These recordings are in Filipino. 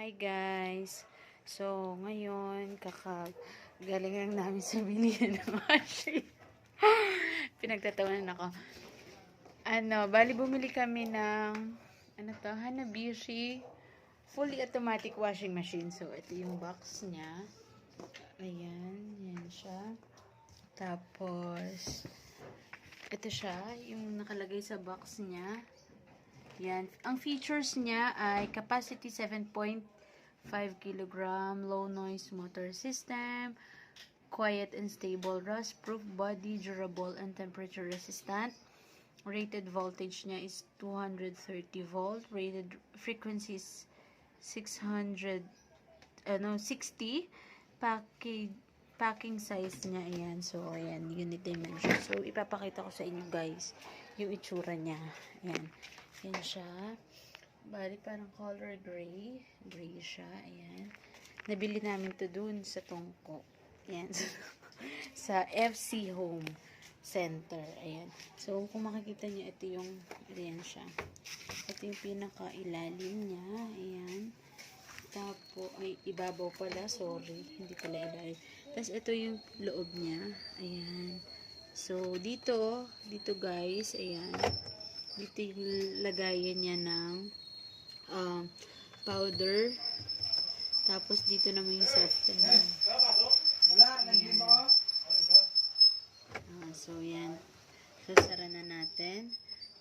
Hi guys! So, ngayon, galing lang namin sa bilihan ng washing. Pinagtatawanan ako. Bali bumili kami ng, Hanabishi fully automatic washing machine. So, ito yung box niya. Ayan, yan siya. Tapos, ito siya, yung nakalagay sa box niya. Yan. Ang features niya ay capacity 7.5 kg, low noise motor system, quiet and stable, rust-proof body, durable and temperature resistant. Rated voltage niya is 230 volt. Rated frequency is 60. Packing size niya, ayan. So, ayan, unit dimension. So, ipapakita ko sa inyo, guys, yung itsura niya. Ayan. Yan siya. Bali, parang color gray. Gray siya, ayan. Nabili namin to dun sa Tongko. Ayan. Sa FC Home Center. Ayan. So, kung makikita niyo, ito yung, ayan siya. Ito yung pinaka-ilalim niya. Ayan. Tapos, ay, ibabaw pala. Sorry. Hindi pala ilalim. Tapos, ito yung loob niya. Ayan. So, dito guys, ayan. Dito yung lagayan niya ng powder. Tapos, dito naman yung softener. So, yan. So, sara na natin.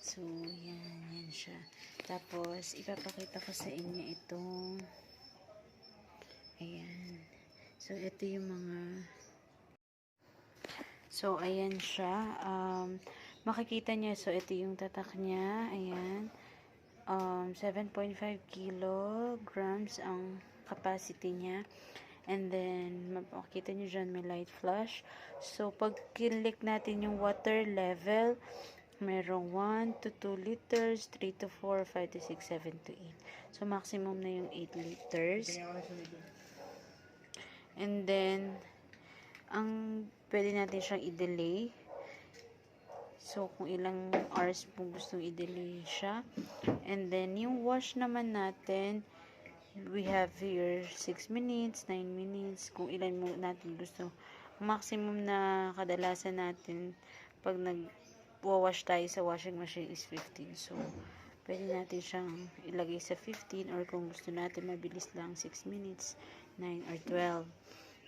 So, yan siya. Tapos, ipapakita ko sa inyo itong ayan. So, ito yung mga so, ayan siya. Makikita niya. So, ito yung tatak niya. Ayan. 7.5 kilograms ang capacity niya. And then, makikita niyo dyan, may light flash. So, pag click natin yung water level, merong 1 to 2 liters, 3 to 4, 5 to 6, 7 to 8. So, maximum na yung 8 liters. And then, pwede natin siyang i-delay. So, kung ilang hours po gustong i-delay siya. And then, yung wash naman natin, we have here 6 minutes, 9 minutes, kung ilan mo natin gusto. Maximum na kadalasan natin pag nag-wash tayo sa washing machine is 15. So, pwede natin siyang ilagay sa 15 or kung gusto natin mabilis lang 6 minutes, 9 or 12.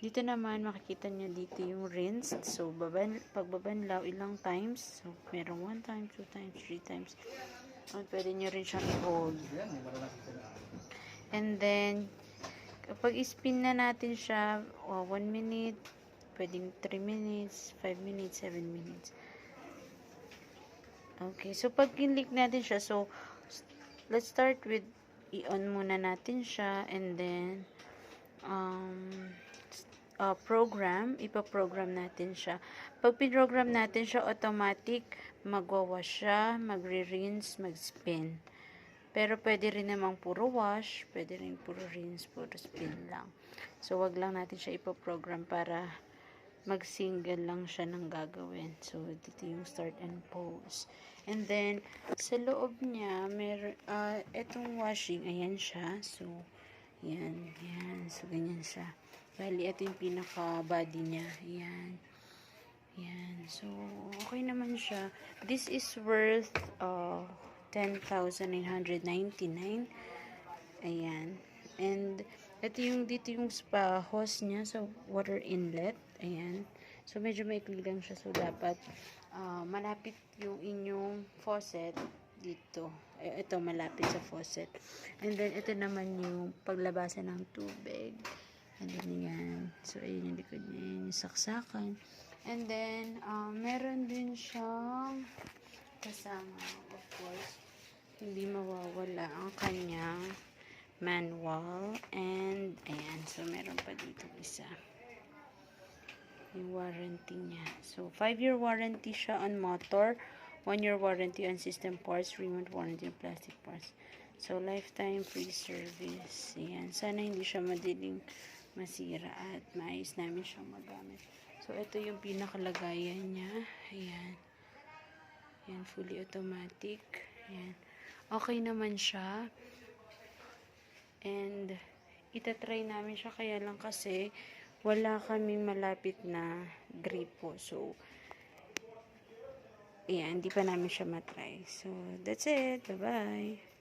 Dito naman, makikita nyo dito yung rinse. So, pagbabanlaw, ilang times. So, merong 1 time, 2 times, 3 times. At pwede nyo rin siyang i-hold. And then, kapag spin na natin siya, 1 minute, pwedeng 3 minutes, 5 minutes, 7 minutes. Okay, so pag kinlik natin siya, so, let's start with, i-on muna natin siya, and then, ipaprogram natin siya. Pag pinrogram natin siya, automatic, magwawash siya, magre-rinse, mag-spin. Pero pwede rin namang puro wash, pwede rin puro rinse, puro spin lang. So, wag lang natin siya ipaprogram para mag-single lang siya ng gagawin. So, dito yung start and pause. And then, sa loob niya, etong washing, ayan siya. So, yan. So, ganyan siya. Bali, ito yung pinaka-body niya. Ayan. So, okay naman siya. This is worth 10,999. Ayan. And, dito yung spa hose niya sa water inlet. Ayan. So, medyo maikli lang siya. So, dapat malapit yung inyong faucet dito. Ito, malapit sa faucet. And then, ito naman yung paglabasan ng tubig. And then, yan. So, ayun yung likod niya. Yan yung saksakan. And then, meron din siyang kasama, of course, hindi mawawala ang kanyang manual. And, ayan. So, meron pa dito isa. Yung warranty niya. So, 5-year warranty siya on motor. 1-year warranty on system parts. 3-month warranty on plastic parts. So, lifetime free service. Ayan. Sana hindi siya madaling masira at maayos namin siyang magamit. So, ito yung pinakalagayan niya. Ayan. Ayan, fully automatic. Ayan. Okay naman siya. And, itatry namin siya. Kaya lang kasi wala kaming malapit na gripo. So, ayan, hindi pa namin siya matry. So, that's it. Bye-bye.